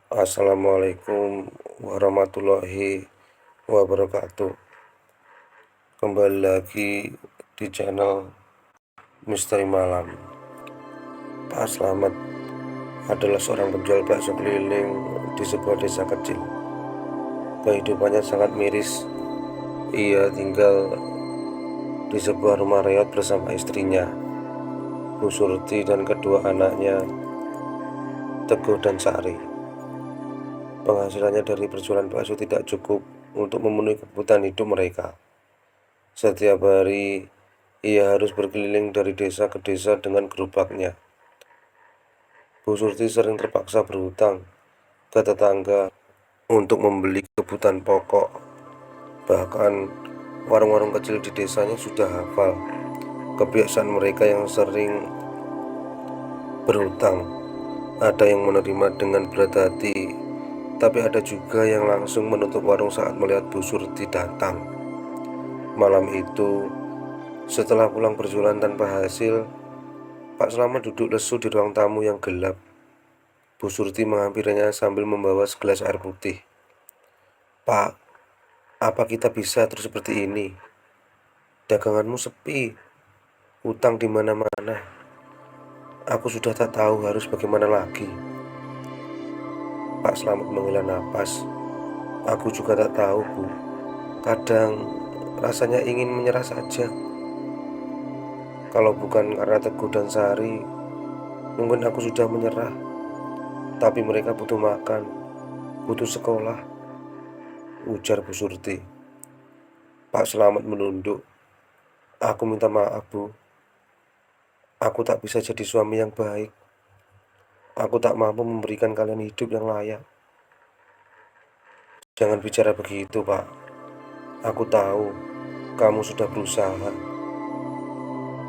Assalamualaikum warahmatullahi wabarakatuh. Kembali lagi di channel Misteri Malam. Pak Slamet adalah seorang penjual bakso keliling di sebuah desa kecil. Kehidupannya sangat miris. Ia tinggal di sebuah rumah reot bersama istrinya, Bu Surti, dan kedua anaknya, Teguh dan Sari. Penghasilannya dari berjualan bakso tidak cukup untuk memenuhi kebutuhan hidup mereka. Setiap hari, ia harus berkeliling dari desa ke desa dengan gerobaknya. Bu Surti sering terpaksa berhutang ke tetangga untuk membeli kebutuhan pokok. Bahkan, warung-warung kecil di desanya sudah hafal kebiasaan mereka yang sering berhutang. Ada yang menerima dengan berat hati, tapi ada juga yang langsung menutup warung saat melihat Bu Surti datang. Malam itu, setelah pulang berjualan tanpa hasil, Pak Slamet duduk lesu di ruang tamu yang gelap. Bu Surti menghampirinya sambil membawa segelas air putih. "Pak, apa kita bisa terus seperti ini? Daganganmu sepi, utang di mana-mana. Aku sudah tak tahu harus bagaimana lagi." Pak Slamet menghela napas. "Aku juga tak tahu, Bu. Kadang rasanya ingin menyerah saja. Kalau bukan karena Teguh dan Sari, mungkin aku sudah menyerah. Tapi mereka butuh makan, butuh sekolah," ujar Bu Surti. Pak Slamet menunduk. "Aku minta maaf, Bu. Aku tak bisa jadi suami yang baik. Aku tak mampu memberikan kalian hidup yang layak." "Jangan bicara begitu, Pak. Aku tahu kamu sudah berusaha.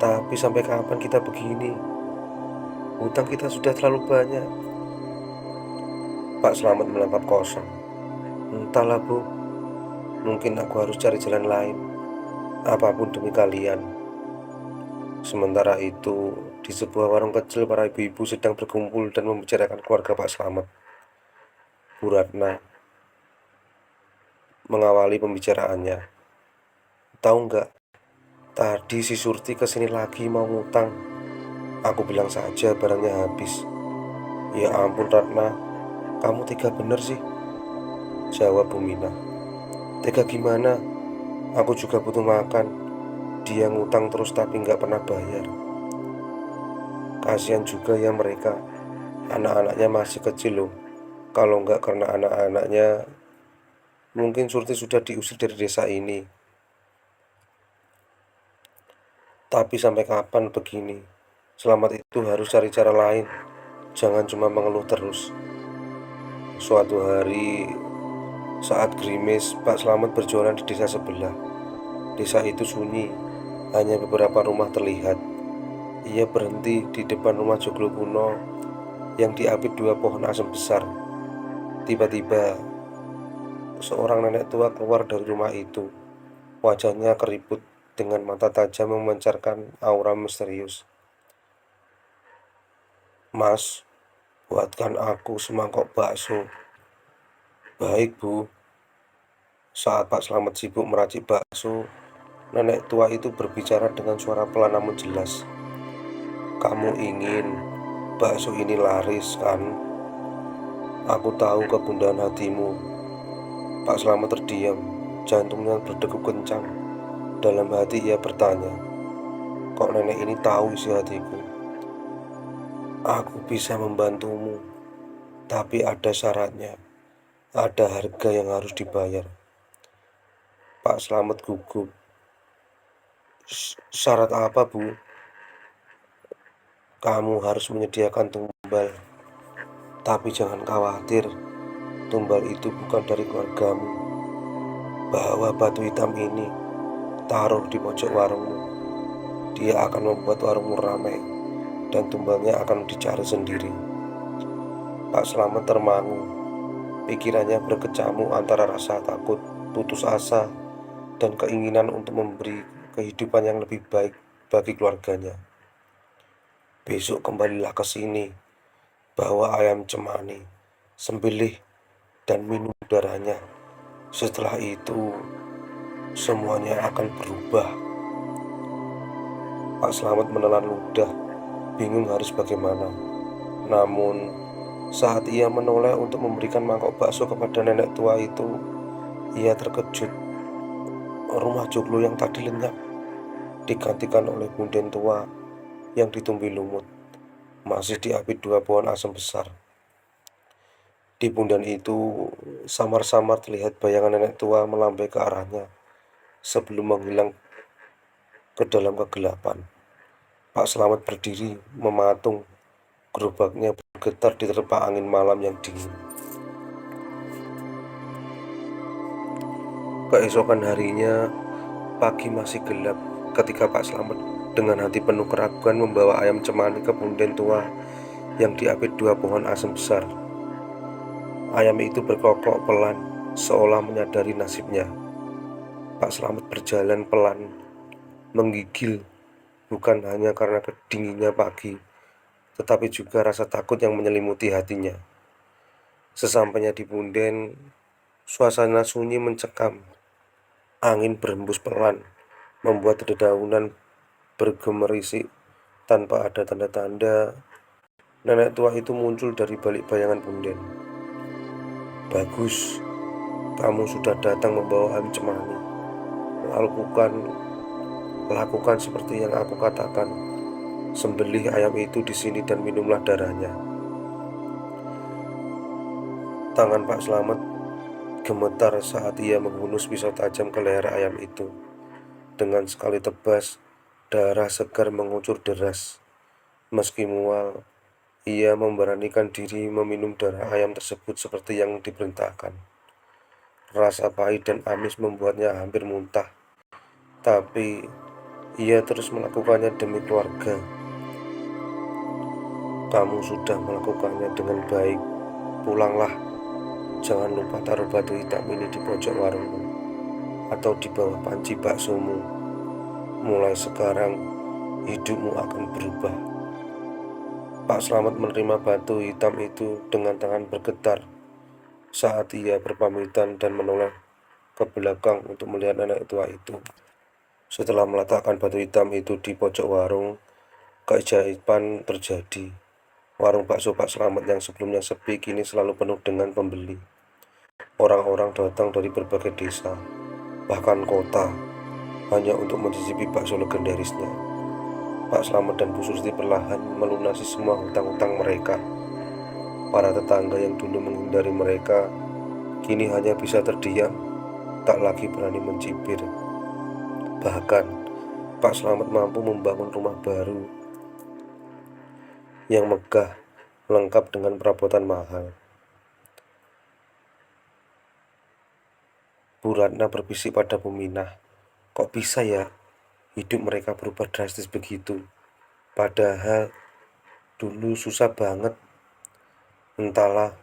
Tapi sampai kapan kita begini? Hutang kita sudah terlalu banyak." Pak Slamet melangkap kosong. "Entahlah, Bu. Mungkin aku harus cari jalan lain. Apapun demi kalian." Sementara itu, di sebuah warung kecil, para ibu-ibu sedang berkumpul dan membicarakan keluarga Pak Slamet. Bu Ratna mengawali pembicaraannya. "Tahu nggak, tadi si Surti kesini lagi mau ngutang. Aku bilang saja barangnya habis." "Ya ampun Ratna, kamu tega bener sih," jawab Bu Mina. "Tega gimana? Aku juga butuh makan. Dia ngutang terus tapi nggak pernah bayar. Kasihan juga ya mereka. Anak-anaknya masih kecil loh. Kalau nggak karena anak-anaknya, mungkin Surti sudah diusir dari desa ini. Tapi sampai kapan begini? Selamat itu harus cari cara lain. Jangan cuma mengeluh terus." Suatu hari, saat gerimis, Pak Slamet berjualan di desa sebelah. Desa itu sunyi, hanya beberapa rumah terlihat. Ia berhenti di depan rumah joglo kuno yang diapit dua pohon asem besar. Tiba-tiba, seorang nenek tua keluar dari rumah itu. Wajahnya keriput dengan mata tajam memancarkan aura misterius. "Mas, buatkan aku semangkok bakso." "Baik, Bu." Saat Pak Slamet sibuk meracik bakso, nenek tua itu berbicara dengan suara pelan namun jelas. "Kamu ingin bakso ini laris, kan? Aku tahu kegundahan hatimu." Pak Slamet terdiam, jantungnya berdegup kencang. Dalam hati ia bertanya, kok nenek ini tahu isi hatiku? "Aku bisa membantumu, tapi ada syaratnya. Ada harga yang harus dibayar." Pak Slamet gugup. "Syarat apa, Bu?" "Kamu harus menyediakan tumbal. Tapi jangan khawatir, tumbal itu bukan dari keluargamu. Bawa batu hitam ini, taruh di pojok warungmu. Dia akan membuat warungmu ramai, dan tumbalnya akan dicari sendiri." Pak Slamet termangu. Pikirannya berkecamuk antara rasa takut, putus asa, dan keinginan untuk memberi kehidupan yang lebih baik bagi keluarganya. "Besok kembalilah ke sini, bawa ayam cemani. sembelih, dan minum darahnya. Setelah itu, semuanya akan berubah. Pak Slamet menelan ludah, bingung harus bagaimana. Namun, saat ia menoleh untuk memberikan mangkok bakso kepada nenek tua itu, ia terkejut. Rumah joglo yang tadi lenyap digantikan oleh punden tua yang ditumbuhi lumut, masih diapit 2 pohon asem besar. Di punden itu, samar-samar terlihat bayangan nenek tua melambai ke arahnya sebelum menghilang ke dalam kegelapan. Pak Slamet berdiri mematung, gerobaknya bergetar di terpa angin malam yang dingin. Keesokan harinya, pagi masih gelap ketika Pak Slamet dengan hati penuh keraguan membawa ayam cemani ke punden tua yang diapit 2 pohon asem besar. Ayam itu berkokok pelan, seolah menyadari nasibnya. Pak Slamet berjalan pelan, menggigil, bukan hanya karena kedinginnya pagi, tetapi juga rasa takut yang menyelimuti hatinya. Sesampainya di punden, suasana sunyi mencekam. Angin berhembus pelan, membuat dedaunan bergemerisi tanpa ada tanda-tanda. Nenek tua itu muncul dari balik bayangan punden. "Bagus, kamu sudah datang membawa ayam cemani. Lakukan seperti yang aku katakan. Sembelih ayam itu di sini dan minumlah darahnya." Tangan Pak Slamet gemetar saat ia menghunus pisau tajam ke leher ayam itu. Dengan sekali tebas, darah segar mengucur deras. Meski mual, ia memberanikan diri meminum darah ayam tersebut seperti yang diperintahkan. Rasa pahit dan amis membuatnya hampir muntah, tapi ia terus melakukannya demi keluarga. "Kamu sudah melakukannya dengan baik. Pulanglah. Jangan lupa taruh batu hitam ini di pojok warungmu atau di bawah panci baksomu. Mulai sekarang, hidupmu akan berubah." Pak Slamet menerima batu hitam itu dengan tangan bergetar saat ia berpamitan dan menoleh ke belakang untuk melihat nenek tua itu. Setelah meletakkan batu hitam itu di pojok warung, keajaiban terjadi. Warung bakso Pak Slamet yang sebelumnya sepi kini selalu penuh dengan pembeli. Orang-orang datang dari berbagai desa, bahkan kota, hanya untuk mencicipi bakso legendarisnya. Pak Slamet dan Bu Surti perlahan melunasi semua hutang-hutang mereka. Para tetangga yang dulu menghindari mereka kini hanya bisa terdiam, tak lagi berani mencibir. Bahkan, Pak Slamet mampu membangun rumah baru yang megah, lengkap dengan perabotan mahal. Bu Ratna berbisik pada Bu Minah, "Kok bisa ya hidup mereka berubah drastis begitu? Padahal dulu susah banget." "Entahlah,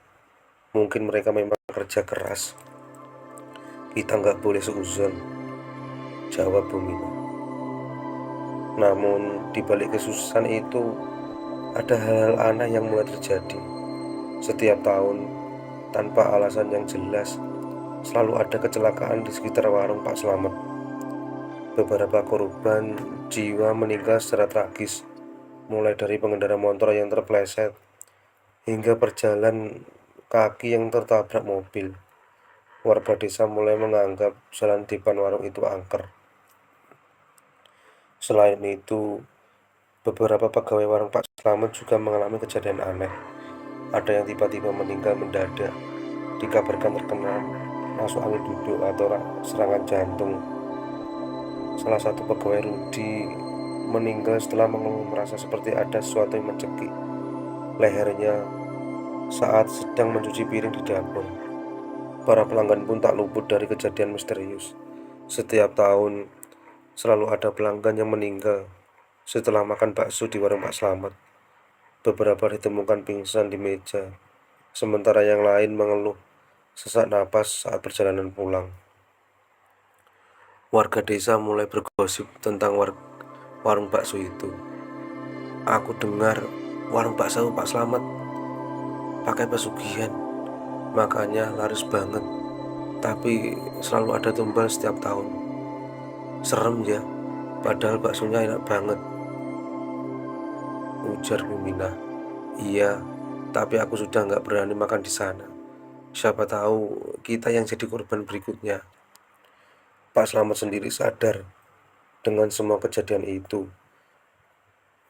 mungkin mereka memang kerja keras. Kita nggak boleh seuzon," jawab Bu Minah. Namun, di balik kesusahan itu, ada hal-hal aneh yang mulai terjadi. Setiap tahun, tanpa alasan yang jelas, selalu ada kecelakaan di sekitar warung Pak Slamet. Beberapa korban jiwa meninggal secara tragis, mulai dari pengendara motor yang terpleset hingga perjalan kaki yang tertabrak mobil. Warga desa mulai menganggap jalan depan warung itu angker. Selain itu, beberapa pegawai warung Pak Slamet juga mengalami kejadian aneh. Ada yang tiba-tiba meninggal mendadak, dikabarkan terkena masuk angin duduk atau serangan jantung. Salah satu pegawai Rudi meninggal setelah mengeluh merasa seperti ada sesuatu yang mencekik lehernya saat sedang mencuci piring di dapur. Para pelanggan pun tak luput dari kejadian misterius. Setiap tahun, selalu ada pelanggan yang meninggal setelah makan bakso di warung Pak Slamet. Beberapa ditemukan pingsan di meja, sementara yang lain mengeluh sesak napas saat perjalanan pulang. Warga desa mulai bergosip tentang warung bakso itu. "Aku dengar warung bakso Pak Slamet pakai pesugihan. Makanya laris banget, tapi selalu ada tumbal setiap tahun. Serem ya, padahal baksonya enak banget, ujar Muminah. Iya, tapi aku sudah nggak berani makan di sana. Siapa tahu kita yang jadi korban berikutnya. Pak Slamet sendiri sadar dengan semua kejadian itu.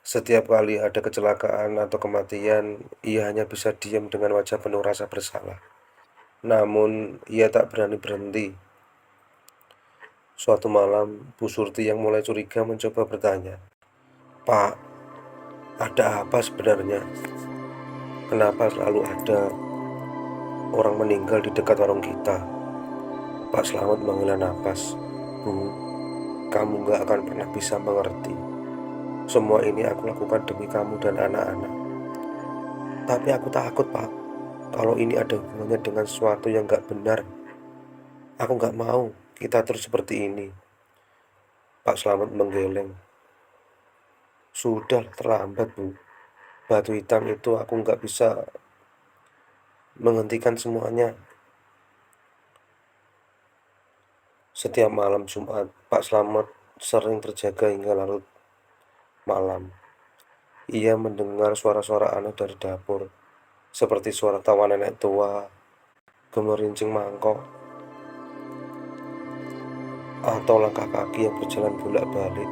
Setiap kali ada kecelakaan atau kematian, ia hanya bisa diam dengan wajah penuh rasa bersalah. Namun, ia tak berani berhenti. Suatu malam, Bu Surti yang mulai curiga mencoba bertanya, "Pak, ada apa sebenarnya? Kenapa selalu ada orang meninggal di dekat warung kita?" Pak Slamet menghela napas. "Bu, kamu gak akan pernah bisa mengerti. Semua ini aku lakukan demi kamu dan anak-anak. Tapi aku takut, Pak. Kalau ini ada hubungannya dengan sesuatu yang gak benar. Aku gak mau kita terus seperti ini." Pak Slamet menggeleng. "Sudah terlambat, Bu. Batu hitam itu aku gak bisa menghentikan semuanya." Setiap malam Jumat, Pak Slamet sering terjaga hingga larut malam. Ia mendengar suara-suara aneh dari dapur, seperti suara tawa nenek tua, gemerincing mangkok, atau langkah kaki yang berjalan bolak-balik.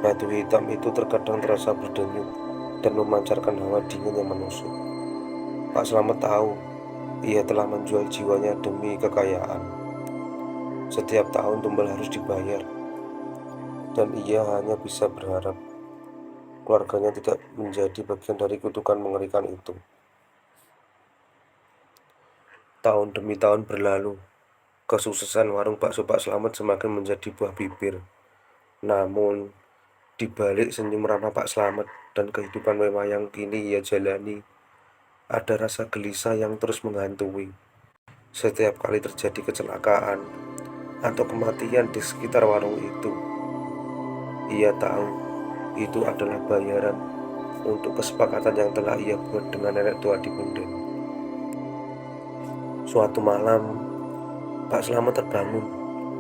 Batu hitam itu terkadang terasa berdenyut dan memancarkan hawa dingin yang menusuk. Pak Slamet tahu ia telah menjual jiwanya demi kekayaan. Setiap tahun tumbal harus dibayar, dan ia hanya bisa berharap keluarganya tidak menjadi bagian dari kutukan mengerikan itu. Tahun demi tahun berlalu, kesuksesan warung bakso Pak Slamet semakin menjadi buah bibir. Namun, di balik senyum ramah Pak Slamet dan kehidupan mewah yang kini ia jalani, ada rasa gelisah yang terus menghantui. Setiap kali terjadi kecelakaan atau kematian di sekitar warung itu, ia tahu itu adalah bayaran untuk kesepakatan yang telah ia buat dengan nenek tua di Punden. Suatu malam, Pak Slamet terbangun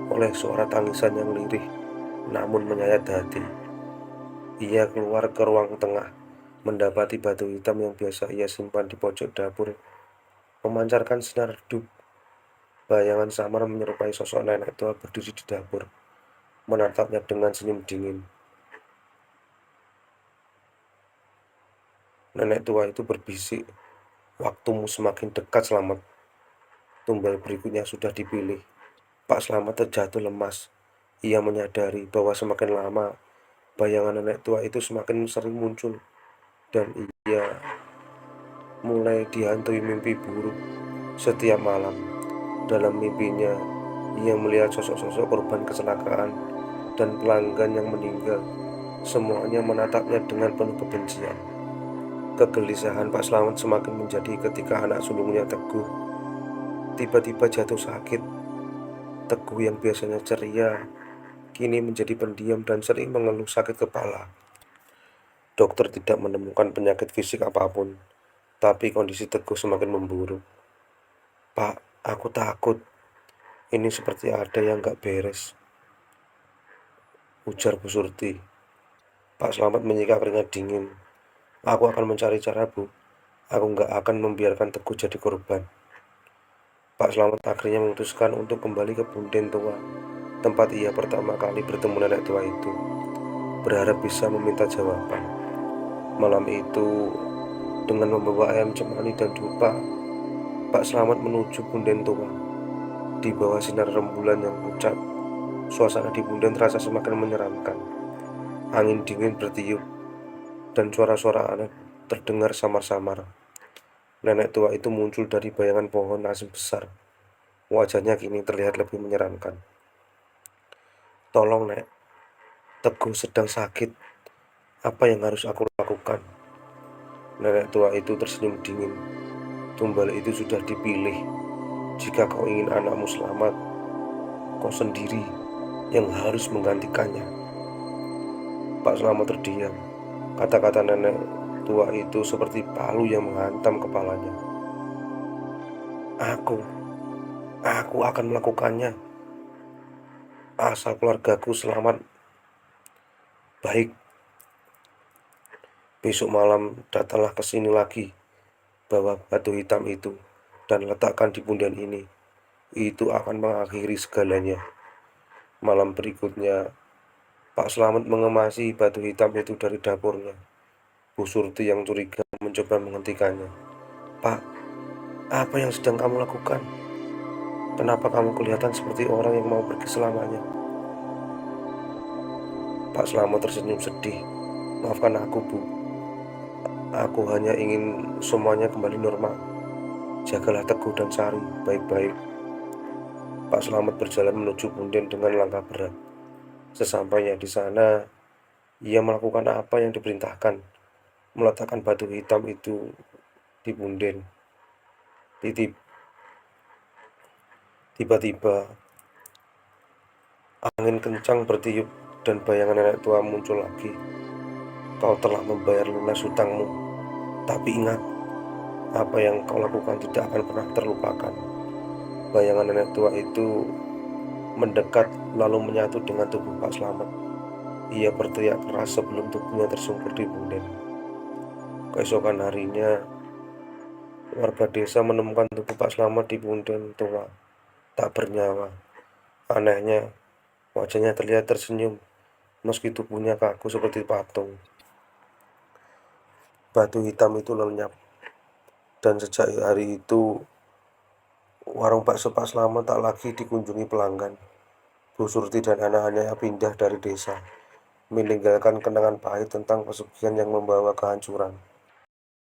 oleh suara tangisan yang lirih namun menyayat hati. Ia keluar ke ruang tengah, mendapati batu hitam yang biasa ia simpan di pojok dapur memancarkan sinar redup. Bayangan samar menyerupai sosok nenek tua berdiri di dapur, menatapnya dengan senyum dingin. Nenek tua itu berbisik, "Waktumu semakin dekat, Slamet. Tumbal berikutnya sudah dipilih." Pak Slamet terjatuh lemas. Ia menyadari bahwa semakin lama, bayangan nenek tua itu semakin sering muncul, dan ia mulai dihantui mimpi buruk. Setiap malam, dalam mimpinya, ia melihat sosok-sosok korban kecelakaan dan pelanggan yang meninggal. Semuanya menatapnya dengan penuh kebencian. Kegelisahan Pak Slamet semakin menjadi ketika anak sulungnya Teguh tiba-tiba jatuh sakit. Teguh yang biasanya ceria, kini menjadi pendiam dan sering mengeluh sakit kepala. Dokter tidak menemukan penyakit fisik apapun, tapi kondisi Teguh semakin memburuk. "Pak, aku takut. Ini seperti ada yang gak beres," ujar Bu Surti. Pak Slamet menyika keringat dingin. "Aku akan mencari cara, Bu. Aku gak akan membiarkan Teguh jadi korban." Pak Slamet akhirnya memutuskan untuk kembali ke Punden Tua, tempat ia pertama kali bertemu nenek tua itu, berharap bisa meminta jawaban. Malam itu, dengan membawa ayam cemani dan dupa, Pak Slamet menuju Punden Tua. Di bawah sinar rembulan yang pucat, suasana di Punden terasa semakin menyeramkan. Angin dingin bertiup, dan suara-suara aneh terdengar samar-samar. Nenek tua itu muncul dari bayangan pohon asem besar. Wajahnya kini terlihat lebih menyeramkan. "Tolong, Nek. Teguh sedang sakit. Apa yang harus aku lakukan?" Nenek tua itu tersenyum dingin. "Tumbal itu sudah dipilih. Jika kau ingin anakmu selamat, kau sendiri yang harus menggantikannya." Pak Slamet terdiam. Kata-kata nenek tua itu seperti palu yang menghantam kepalanya. Aku, aku akan melakukannya asal keluargaku selamat baik. Besok malam datanglah ke sini lagi, bawa batu hitam itu, dan letakkan di punden ini. Itu akan mengakhiri segalanya. Malam berikutnya, Pak Slamet mengemasi batu hitam itu dari dapurnya. Bu Surti yang curiga mencoba menghentikannya. Pak, apa yang sedang kamu lakukan? Kenapa kamu kelihatan seperti orang yang mau pergi selamanya? Pak Slamet tersenyum sedih. Maafkan aku, Bu. Aku hanya ingin semuanya kembali normal. Jagalah Teguh dan Sari baik-baik. Pak Slamet berjalan menuju punden dengan langkah berat. Sesampainya di sana, ia melakukan apa yang diperintahkan, meletakkan batu hitam itu di punden. Tiba-tiba, angin kencang bertiup dan bayangan nenek tua muncul lagi. Kau telah membayar lunas hutangmu, tapi ingat, apa yang kau lakukan tidak akan pernah terlupakan. Bayangan nenek tua itu mendekat lalu menyatu dengan tubuh Pak Slamet. Ia berteriak keras sebelum tubuhnya tersungkur di punden. Keesokan harinya, warga desa menemukan tubuh Pak Slamet di punden tua, tak bernyawa. Anehnya, wajahnya terlihat tersenyum, meski tubuhnya kaku seperti patung. Batu hitam itu lenyap, dan sejak hari itu, warung bakso Pak Slamet tak lagi dikunjungi pelanggan. Bu Surti dan anak-anaknya pindah dari desa, meninggalkan kenangan pahit tentang pesugihan yang membawa kehancuran.